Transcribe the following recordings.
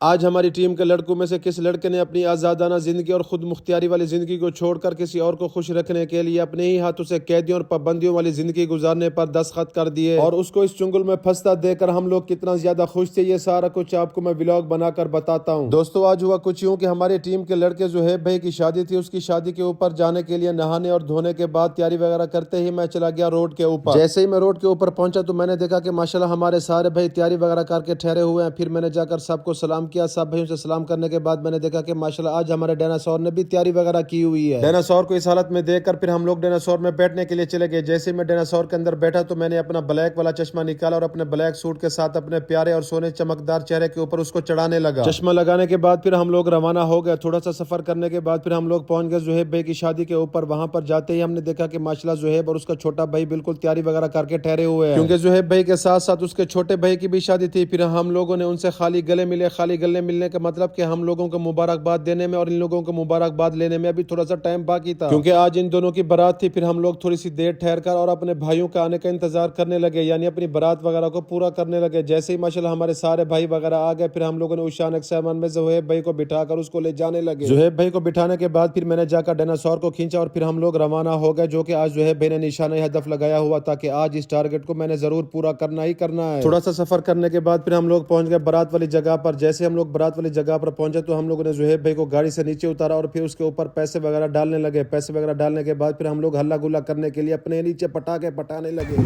آج ہماری ٹیم کے لڑکوں میں سے کس لڑکے نے اپنی آزادانہ زندگی اور خود مختاری والی زندگی کو چھوڑ کر کسی اور کو خوش رکھنے کے لیے اپنے ہی ہاتھوں سے قیدیوں اور پابندیوں والی زندگی گزارنے پر دستخط کر دیے اور اس کو اس چنگل میں پھنستا دیکھ کر ہم لوگ کتنا زیادہ خوش تھے، یہ سارا کچھ آپ کو میں ولاگ بنا کر بتاتا ہوں۔ دوستو آج ہوا کچھ یوں کہ ہماری ٹیم کے لڑکے زہیب بھائی کی شادی تھی، اس کی شادی کے اوپر جانے کے لیے نہانے اور دھونے کے بعد تیاری وغیرہ کرتے ہی میں چلا گیا روڈ کے اوپر۔ جیسے ہی میں روڈ کے اوپر پہنچا تو میں نے دیکھا کہ ماشاءاللہ ہمارے سارے بھائی تیاری وغیرہ کر کے ٹھہرے ہوئے ہیں۔ پھر میں نے جا کر سب کو سلام کیا، سب بھائیوں سے سلام کرنے کے بعد میں نے دیکھا کہ ماشاءاللہ آج ہمارے ڈائناسور نے بھی تیاری وغیرہ کی ہوئی ہے۔ ڈائناسور کو اس حالت میں دیکھ کر پھر ہم لوگ ڈائناسور میں بیٹھنے کے لیے چلے گئے۔ جیسے ہی میں ڈائناسور کے اندر بیٹھا تو میں نے اپنا بلیک والا چشمہ نکالا اور اپنے بلیک سوٹ کے ساتھ اپنے پیارے اور سونے چمکدار چہرے کے اوپر اس کو چڑھانے لگا۔ چشمہ لگانے کے بعد پھر ہم لوگ روانہ ہو گئے۔ تھوڑا سا سفر کرنے کے بعد پھر ہم لوگ پہنچ گئے زہیب بھائی کی شادی کے اوپر۔ وہاں پر جاتے ہی ہم نے دیکھا کہ ماشاءاللہ زہیب اور اس کا چھوٹا بھائی بالکل تیاری وغیرہ کر کے ٹھہرے ہوئے ہیں، کیونکہ زہیب بھائی کے ساتھ ساتھ اس کے چھوٹے بھائی کی بھی شادی تھی۔ پھر ہم لوگوں نے ان سے خالی گلے ملے۔ خالی گلے ملنے کا مطلب کہ ہم لوگوں کو مبارکباد دینے میں اور ان لوگوں کو مبارکباد لینے میں ابھی تھوڑا سا ٹائم باقی تھا، کیونکہ آج ان دونوں کی بارات تھی۔ پھر ہم لوگ تھوڑی سی دیر ٹھہر کر اور اپنے بھائیوں کا آنے کا انتظار کرنے لگے، یعنی اپنی بارات وغیرہ کو پورا کرنے لگے۔ جیسے ہی ماشاءاللہ ہمارے سارے بھائی وغیرہ آ گئے، پھر ہم لوگوں نے عشان سامان میں زہیب بھائی کو بٹھا کر اس کو لے جانے لگے۔ زہیب بھائی کو بٹھانے کے بعد پھر میں نے جا کر ڈائناسور کو کھینچا اور پھر ہم لوگ روانہ ہو گئے، جو کہ آج زہیب بھائی نے نشانہ ہدف لگایا ہوا تھا کہ آج اس ٹارگٹ کو میں نے ضرور پورا کرنا ہی کرنا ہے۔ تھوڑا سا سفر کرنے کے بعد پھر ہم لوگ پہنچ گئے بارات والی جگہ پر۔ جیسے ہم لوگ بارات والی جگہ پر پہنچے تو ہم لوگوں نے زہیب بھائی کو گاڑی سے نیچے اتارا اور پھر اس کے اوپر پیسے وغیرہ ڈالنے لگے۔ پیسے وغیرہ ڈالنے کے بعد پھر ہم لوگ ہلا گلا کرنے کے لیے اپنے نیچے پٹاخے پھٹانے لگے۔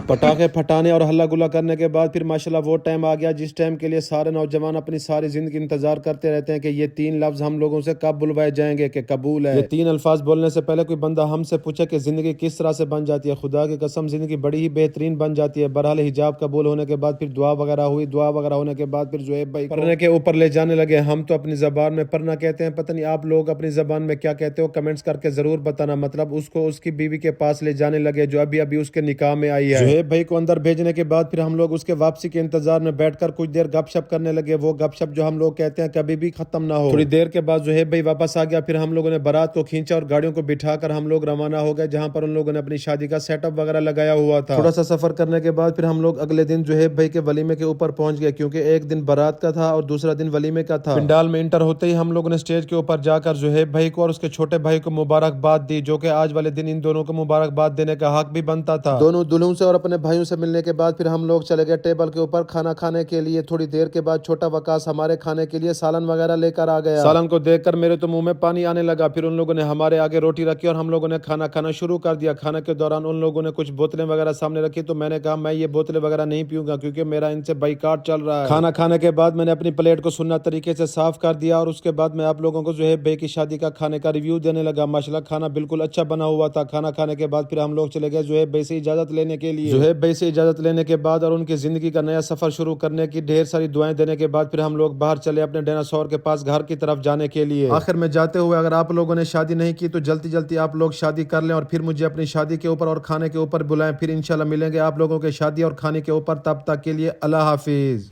پٹاخے پھٹانے اور ہلا گلا کرنے کے بعد پھر ماشاءاللہ وہ ٹائم آ گیا جس ٹائم کے لیے سارے نوجوان اپنی ساری زندگی انتظار کرتے رہتے ہیں کہ یہ تین لفظ ہم لوگوں سے کب بلوائے جائیں گے کہ قبول ہے۔ یہ تین الفاظ بولنے سے پہلے کوئی بندہ ہم سے پوچھے کہ زندگی کس طرح سے بن جاتی ہے، خدا کی قسم زندگی بڑی ہی بہترین بن جاتی ہے۔ بہرحال حجاب قبول ہونے کے بعد پھر دعا وغیرہ ہوئی، دعا وغیرہ ہونے کے بعد پھر زہیب بھائی پڑھنے کے اوپر لے جانے لگے۔ ہم تو اپنی زبان میں پڑھنا کہتے ہیں، پتہ نہیں آپ لوگ اپنی زبان میں کیا کہتے ہو، کمنٹس کر کے ضرور بتانا۔ مطلب اس کو اس کی بیوی کے پاس لے جانے لگے جو ابھی ابھی اس کے نکاح میں آئی ہے۔ زہیب بھائی کو اندر بھیجنے کے بعد پھر ہم لوگ اس کے واپسی کے انتظار میں بیٹھ کر کچھ دیر گپ شپ کرنے لگے، وہ گپ شپ جو ہم لوگ کہتے ہیں کبھی بھی ختم نہ ہو۔ تھوڑی دیر کے بعد زہیب بھائی واپس آ گیا، پھر ہم لوگوں نے بارات کو کھینچا اور گاڑیوں کو بٹھا کر ہم لوگ روانہ ہو گئے جہاں پر ان لوگوں نے اپنی شادی کا سیٹ اپ وغیرہ لگایا ہوا تھا۔ تھوڑا سا سفر کرنے کے بعد پھر ہم لوگ اگلے دن زہیب بھائی کے ولیمے کے اوپر پہنچ گئے، کیونکہ ایک دن بارات کا تھا اور دوسرا دن ولیمے کا تھا۔ پنڈال میں انٹر ہوتے ہی ہم لوگوں نے اسٹیج کے اوپر جا کر زہیب بھائی کو اور اس کے چھوٹے بھائی کو مبارکباد دی، جو کہ آج والے دن ان دونوں کو مبارکباد دینے کا حق بھی بنتا تھا۔ دونوں دلہوں سے اور اپنے بھائیوں سے ملنے کے بعد پھر ہم لوگ چلے گئے ٹیبل کے اوپر کھانا کھانے کے لیے۔ تھوڑی دیر کے بعد چھوٹا وقاص ہمارے کھانے کے لیے سالن وغیرہ لے کر آ گیا۔ سالن کو دیکھ کر میرے تو منہ میں پانی آنے لگا۔ پھر ان لوگوں نے ہمارے آگے روٹی رکھی اور ہم لوگوں نے کھانا کھانا شروع کر دیا۔ کھانے کے دوران ان لوگوں نے کچھ بوتلیں وغیرہ سامنے رکھی تو میں نے کہا میں یہ بوتلیں وغیرہ نہیں پیوں گا کیونکہ میرا ان سے بائیکاٹ چل رہا ہے۔ کھانا کھانے کے بعد میں نے اپنی پلیٹ کو سنت طریقے سے صاف کر دیا اور اس کے بعد میں آپ لوگوں کو زہیب بھائی کی شادی کا کھانے کا ریویو دینے لگا۔ ماشاءاللہ کھانا بالکل اچھا بنا ہوا تھا۔ کھانا کھانے کے بعد پھر ہم لوگ چلے گئے زہیب بھائی سے اجازت لینے کے لیے۔ زہیب بھائی سے اجازت لینے کے بعد اور ان کی زندگی کا نیا سفر شروع کرنے کی ڈھیر ساری دعائیں دینے کے بعد پھر ہم لوگ باہر چلے اپنے ڈائناسور کے پاس گھر کی طرف جانے کے لیے۔ آخر میں جاتے ہوئے اگر آپ لوگوں نے شادی نہیں کی تو جلدی جلدی آپ لوگ شادی کر لیں اور پھر مجھے اپنی شادی کے اوپر اور کھانے کے اوپر بلائیں، پھر انشاءاللہ ملیں گے آپ لوگوں کے شادی اور کھانے کے اوپر۔ تب تک کے لیے اللہ حافظ۔